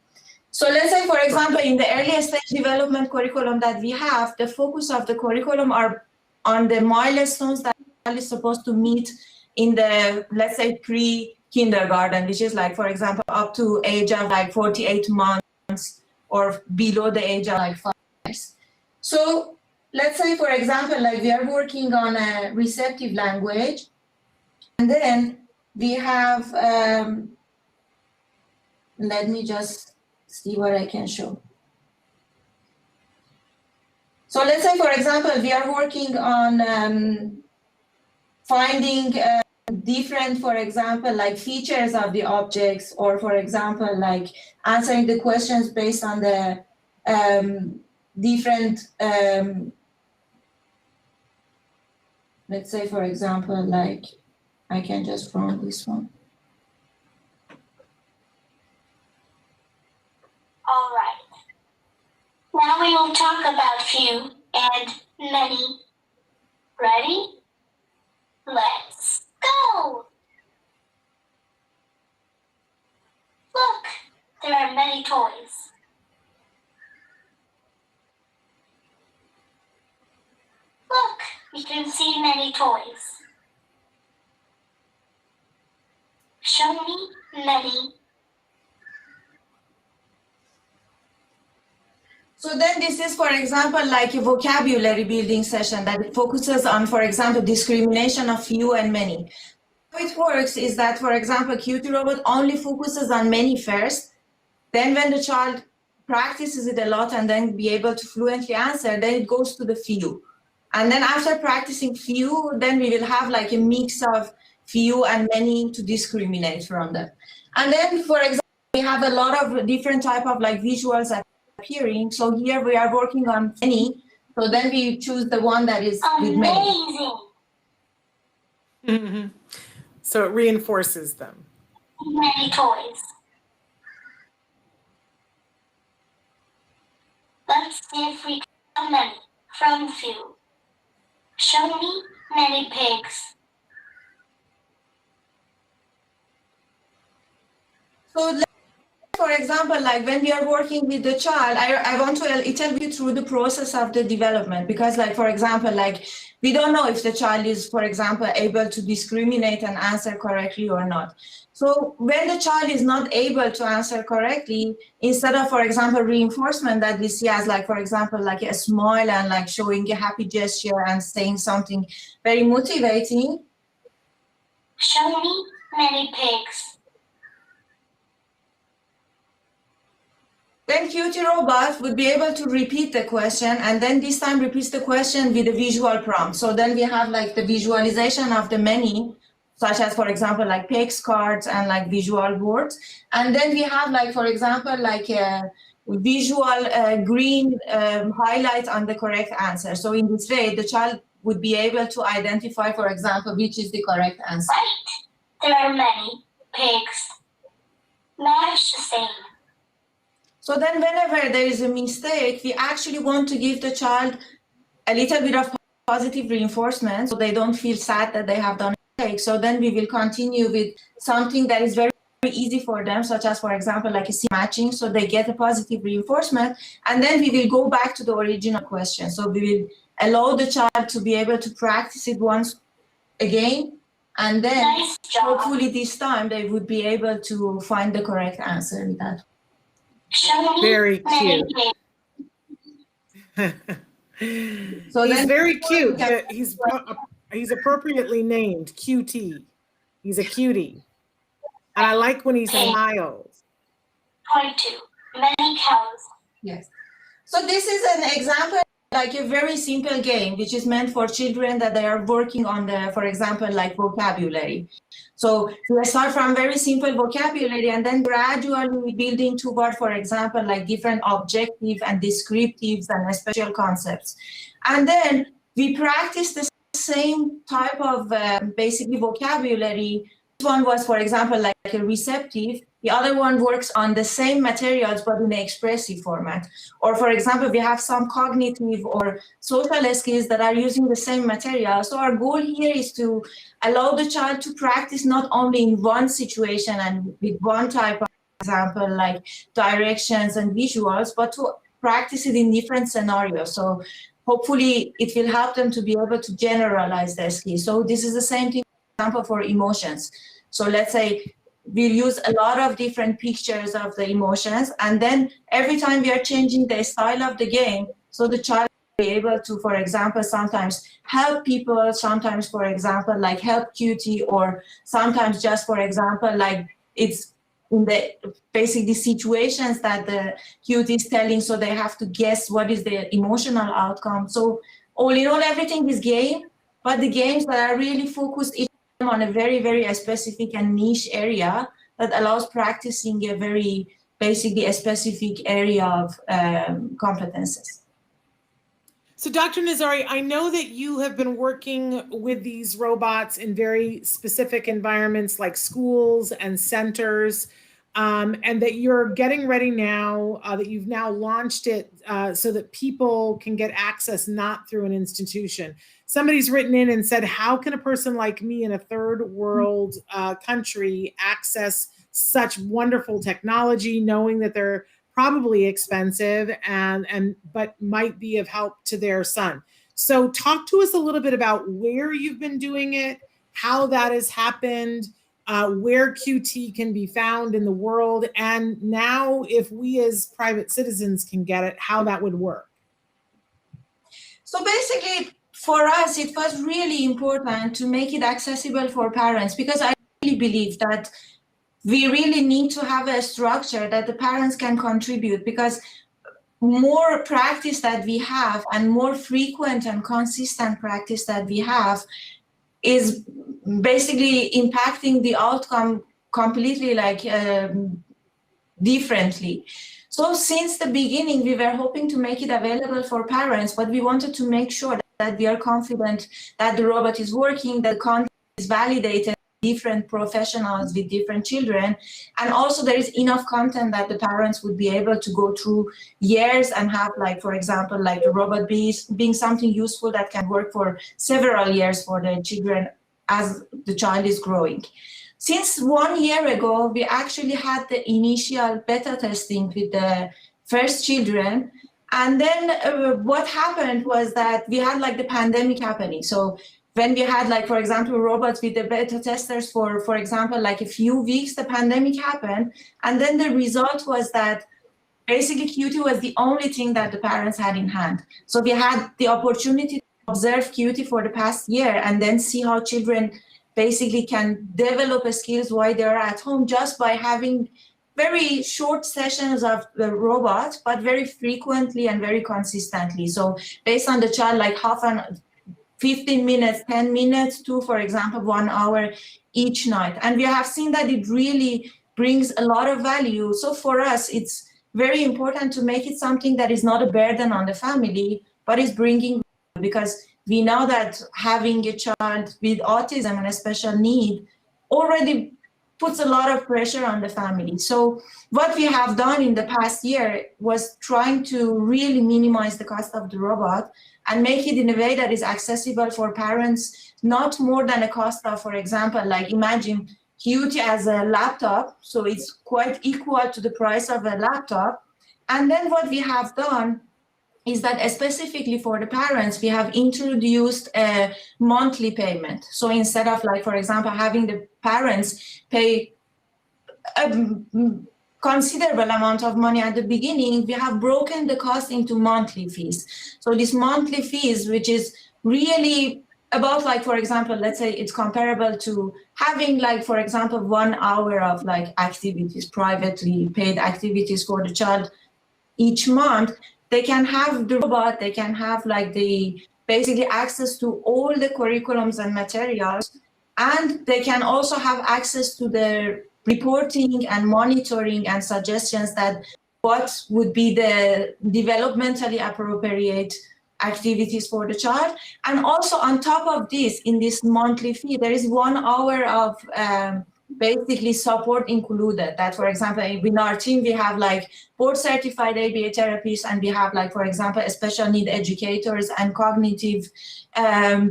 So let's say, for example, in the early stage development curriculum that we have, the focus of the curriculum are on the milestones that is supposed to meet in the, let's say, pre-kindergarten, which is like, for example, up to age of like 48 months or below the age of like 5 years. So let's say, for example, like we are working on a receptive language, and then we have, let me just see what I can show. So let's say, for example, we are working on finding different, for example, like features of the objects, or for example, like answering the questions based on the different, let's say, for example, like I can just run this one. All right. Now we will talk about few and many. Ready? Let's go! Look, there are many toys. Look, we can see many toys. Show me many. So then this is, for example, like a vocabulary building session that focuses on, for example, discrimination of few and many. How it works is that, for example, QT robot only focuses on many first. Then when the child practices it a lot and then be able to fluently answer, then it goes to the few. And then after practicing few, then we will have like a mix of few and many to discriminate from them. And then, for example, we have a lot of different type of like visuals appearing. So here we are working on many. So then we choose the one that is with many. Mm-hmm. So it reinforces them. Many toys. Let's see if we can many from few. Show me many pigs. So, for example, like when we are working with the child, I want to tell you through the process of the development, because like, for example, like we don't know if the child is, for example, able to discriminate and answer correctly or not. So when the child is not able to answer correctly, instead of, for example, reinforcement that we see as like, for example, like a smile and like showing a happy gesture and saying something very motivating. Show me many pigs. Then QT robot would be able to repeat the question, and then this time repeats the question with a visual prompt. So then we have like the visualization of the many, such as, for example, like pigs, cards, and like visual boards. And then we have like, for example, like a visual green highlight on the correct answer. So in this way, the child would be able to identify, for example, which is the correct answer. Right. There are many pigs. Match the same. So then whenever there is a mistake, we actually want to give the child a little bit of positive reinforcement so they don't feel sad that they have done a mistake. So then we will continue with something that is very, very easy for them, such as, for example, like a C matching, so they get a positive reinforcement. And then we will go back to the original question. So we will allow the child to be able to practice it once again. And then Nice job. hopefully this time they would be able to find the correct answer with that. Show me Very many cute. pigs. So He's then very cute. He's appropriately named QT. He's a cutie. And I like when he smiles. Point two. Many cows. yes. So this is an example, like a very simple game, which is meant for children that they are working on the, for example, like vocabulary. So we start from very simple vocabulary and then gradually building toward, for example, like different objective and descriptives and special concepts. And then we practice the same type of basically vocabulary. This one was, for example, like a receptive. The other one works on the same materials, but in an expressive format. Or, for example, we have some cognitive or social skills that are using the same material. So our goal here is to allow the child to practice not only in one situation and with one type of example, like directions and visuals, but to practice it in different scenarios. So hopefully it will help them to be able to generalize their skills. So this is the same thing, for example, for emotions. So let's say we'll use a lot of different pictures of the emotions, and then every time we are changing the style of the game, so the child will be able to, for example, sometimes help people, sometimes, for example, like help QT, or sometimes just, for example, like it's in the basically situations that the QT is telling, so they have to guess what is the emotional outcome. So all in all, everything is game, but the games that are really focused on a very, very specific and niche area that allows practicing a very, basically a specific area of competences. So Dr. Nazari, I know that you have been working with these robots in very specific environments like schools and centers, and that you're getting ready now, that you've now launched it so that people can get access not through an institution. Somebody's written in and said, how can a person like me in a third world country access such wonderful technology, knowing that they're probably expensive but might be of help to their son? So talk to us a little bit about where you've been doing it, how that has happened, where QT can be found in the world, and now if we as private citizens can get it, how that would work. So basically, for us, it was really important to make it accessible for parents, because I really believe that we really need to have a structure that the parents can contribute, because more practice that we have and more frequent and consistent practice that we have is basically impacting the outcome completely, like differently. So since the beginning, we were hoping to make it available for parents, but we wanted to make sure that we are confident that the robot is working, that the content is validated, different professionals with different children, and also there is enough content that the parents would be able to go through years and have, like, for example, like the robot being something useful that can work for several years for the children as the child is growing. Since 1 year ago, we actually had the initial beta testing with the first children. And then what happened was that we had like the pandemic happening. So when we had, like, for example, robots with the beta testers for example, like a few weeks, the pandemic happened. And then the result was that basically QT was the only thing that the parents had in hand. So we had the opportunity to observe QT for the past year and then see how children basically can develop skills while they're at home just by having very short sessions of the robot, but very frequently and very consistently. So based on the child, like 15 minutes, 10 minutes to, for example, 1 hour each night. And we have seen that it really brings a lot of value. So for us, it's very important to make it something that is not a burden on the family, but is bringing value, because we know that having a child with autism and a special need already puts a lot of pressure on the family. So what we have done in the past year was trying to really minimize the cost of the robot and make it in a way that is accessible for parents, not more than a cost of, for example, like imagine QT as a laptop, so it's quite equal to the price of a laptop. And then what we have done is that specifically for the parents, we have introduced a monthly payment. So instead of, like, for example, having the parents pay a considerable amount of money at the beginning, we have broken the cost into monthly fees. So this monthly fees, which is really about, like, for example, let's say it's comparable to having, like, for example, 1 hour of like activities, privately paid activities for the child each month. They can have the robot, they can have like the basically access to all the curriculums and materials, and they can also have access to the reporting and monitoring and suggestions that what would be the developmentally appropriate activities for the child. And also on top of this, in this monthly fee, there is 1 hour of basically support included. That, for example, in our team, we have like board certified ABA therapists, and we have, like, for example, special need educators and cognitive,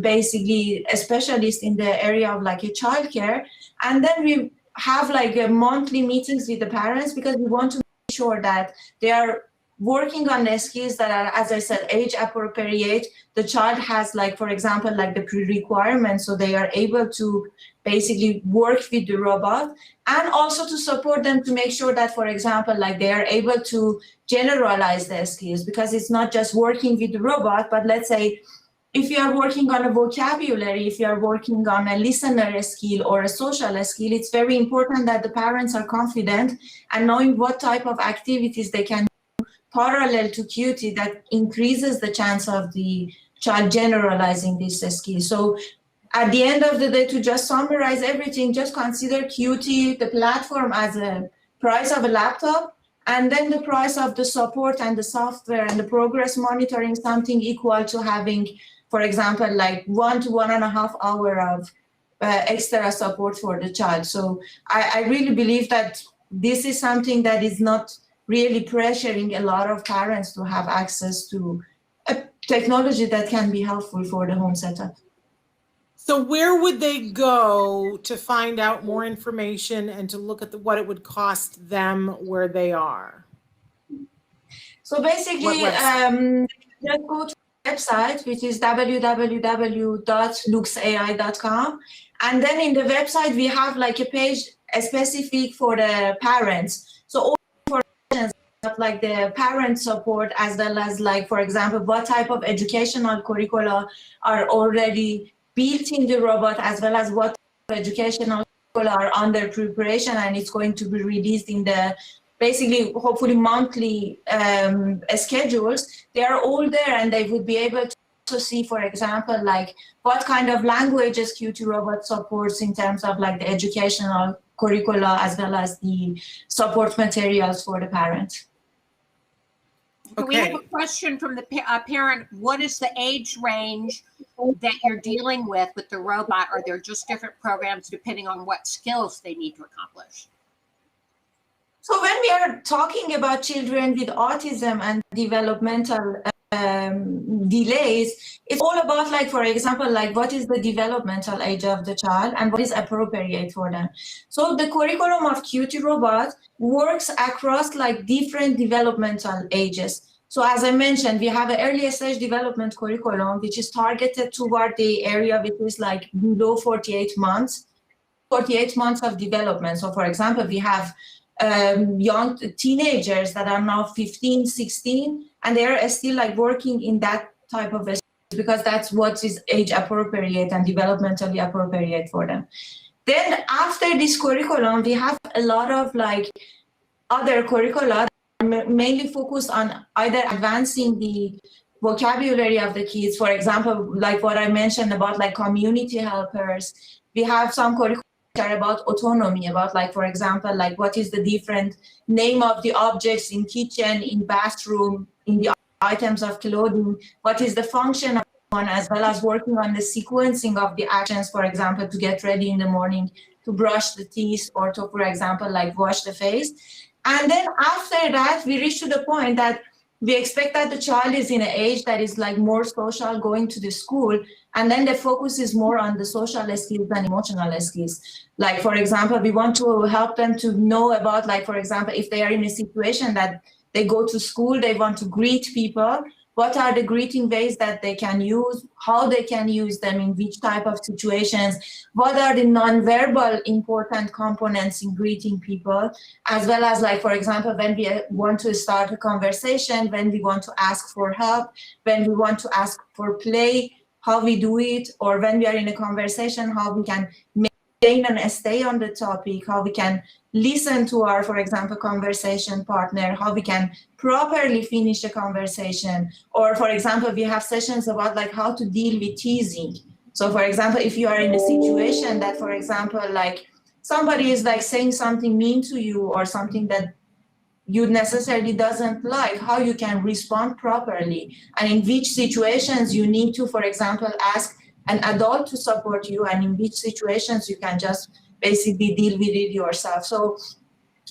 basically specialists in the area of like a childcare. And then we have like monthly meetings with the parents, because we want to make sure that they are working on the skills that are, as I said, age appropriate. The child has, like, for example, like the pre-requirements, so they are able to basically work with the robot, and also to support them to make sure that, for example, like they are able to generalize their skills, because it's not just working with the robot, but let's say if you are working on a vocabulary, if you are working on a listener skill or a social skill, it's very important that the parents are confident and knowing what type of activities they can do parallel to QT that increases the chance of the child generalizing this skill. So at the end of the day, to just summarize everything, just consider QT, the platform, as a price of a laptop, and then the price of the support and the software and the progress monitoring, something equal to having, for example, like 1 to 1.5 hours of extra support for the child. So I really believe that this is something that is not really pressuring a lot of parents to have access to a technology that can be helpful for the home setup. So where would they go to find out more information and to look at what it would cost them where they are? So basically, just go to the website, which is www.luxai.com. And then in the website, we have like a page specific for the parents. So all information like the parent support, as well as, like, for example, what type of educational curricula are already built in the robot, as well as what educational are under preparation, and it's going to be released in the basically hopefully monthly schedules. They are all there, and they would be able to see, for example, like what kind of languages Qt Robot supports in terms of like the educational curricula as well as the support materials for the parents. Okay. We have a question from the parent. What is the age range that you're dealing with the robot? Are there just different programs depending on what skills they need to accomplish? So when we are talking about children with autism and developmental delays, it's all about, like, for example, like what is the developmental age of the child and what is appropriate for them. So the curriculum of Qt Robot works across like different developmental ages. So as I mentioned, we have an early stage development curriculum, which is targeted toward the area which is like below 48 months of development. So for example, we have young teenagers that are now 15, 16, and they are still like working in that type of because that's what is age appropriate and developmentally appropriate for them. Then after this curriculum, we have a lot of like other curricula mainly focused on either advancing the vocabulary of the kids. For example, like what I mentioned about like community helpers. We have some curricula about autonomy, about like, for example, like what is the different name of the objects in kitchen, in bathroom, in the items of clothing, what is the function of one, as well as working on the sequencing of the actions, for example, to get ready in the morning, to brush the teeth, or to, for example, like wash the face. And then after that, we reach to the point that we expect that the child is in an age that is like more social, going to the school, and then the focus is more on the social skills and emotional skills. Like, for example, we want to help them to know about, like, for example, if they are in a situation that they go to school, they want to greet people, what are the greeting ways that they can use, how they can use them, in which type of situations, what are the nonverbal important components in greeting people, as well as, like, for example, when we want to start a conversation, when we want to ask for help, when we want to ask for play, how we do it, or when we are in a conversation, how we can maintain and stay on the topic, how we can listen to our, for example, conversation partner, how we can properly finish a conversation. Or, for example, we have sessions about like how to deal with teasing. So, for example, if you are in a situation that, for example, like somebody is like saying something mean to you or something that you necessarily doesn't like, how you can respond properly, and in which situations you need to, for example, ask an adult to support you, and in which situations you can just basically deal with it yourself. So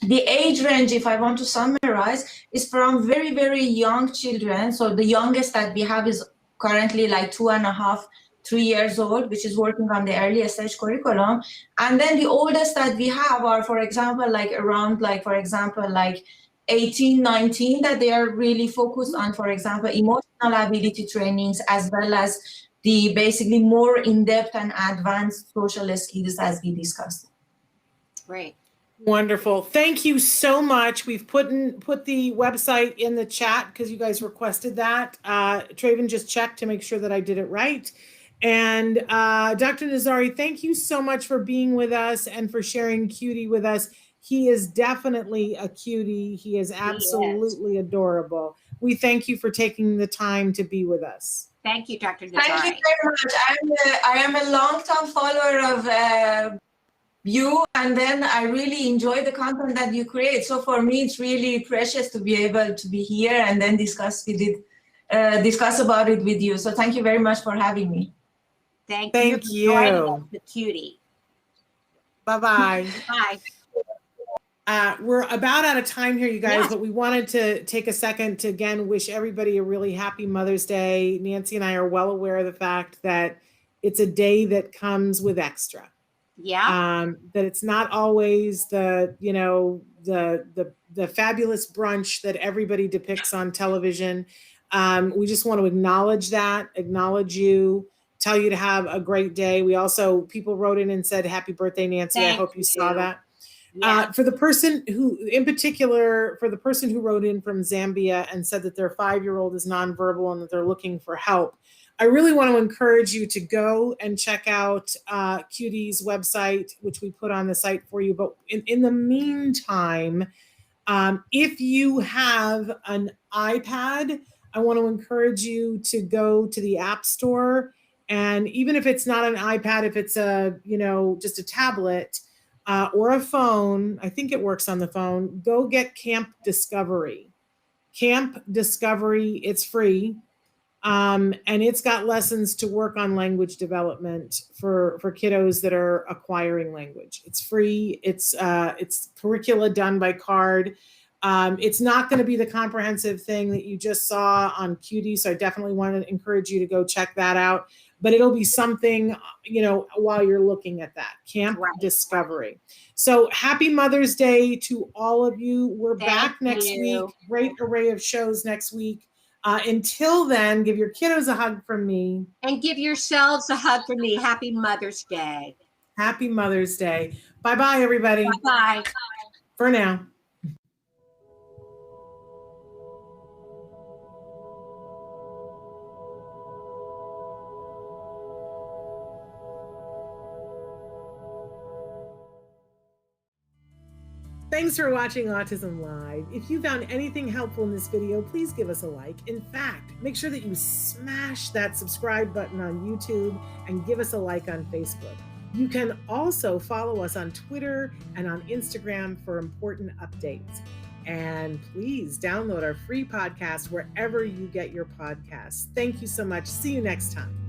the age range, if I want to summarize, is from very, very young children. So the youngest that we have is currently like 2.5, 3 years old, which is working on the early stage curriculum. And then the oldest that we have are, for example, like around, like, for example, like 18, 19, that they are really focused on, for example, emotional ability trainings, as well as the basically more in-depth and advanced social skills as we discussed. Great. Wonderful. Thank you so much. We've put the website in the chat because you guys requested that. Traven just checked to make sure that I did it right. And Dr. Nazari, thank you so much for being with us and for sharing Cutie with us. He is definitely a cutie. He is absolutely adorable. We thank you for taking the time to be with us. Thank you, Dr. Nazari. Thank you very much. I am a long-term follower of you, and then I really enjoy the content that you create. So for me, it's really precious to be able to be here and then discuss about it with you. So thank you very much for having me. Thank you. The cutie. Bye-bye. Bye. We're about out of time here, you guys, but we wanted to take a second to again wish everybody a really happy Mother's Day. Nancy and I are well aware of the fact that it's a day that comes with extra. Yeah. That it's not always the fabulous brunch that everybody depicts on television. We just want to acknowledge you, tell you to have a great day. We also, people wrote in and said, happy birthday, Nancy. I hope you saw that. Yeah. For the person who, in particular, for the person who wrote in from Zambia and said that their 5-year-old is nonverbal and that they're looking for help, I really want to encourage you to go and check out Cutie's website, which we put on the site for you. But in the meantime, if you have an iPad, I want to encourage you to go to the App Store. And even if it's not an iPad, if it's just a tablet or a phone, I think it works on the phone, go get Camp Discovery. Camp Discovery, it's free. And it's got lessons to work on language development for kiddos that are acquiring language. It's free. It's curricula done by Card. It's not going to be the comprehensive thing that you just saw on Cutie, so I definitely want to encourage you to go check that out. But it'll be something, while you're looking at that. Camp Discovery. So happy Mother's Day to all of you. We're back next week. Great array of shows next week. Until then, give your kiddos a hug from me. And give yourselves a hug from me. Happy Mother's Day. Happy Mother's Day. Bye-bye, everybody. Bye-bye. For now. Thanks for watching Autism Live. If you found anything helpful in this video, please give us a like. In fact, make sure that you smash that subscribe button on YouTube and give us a like on Facebook. You can also follow us on Twitter and on Instagram for important updates. And please download our free podcast wherever you get your podcasts. Thank you so much. See you next time.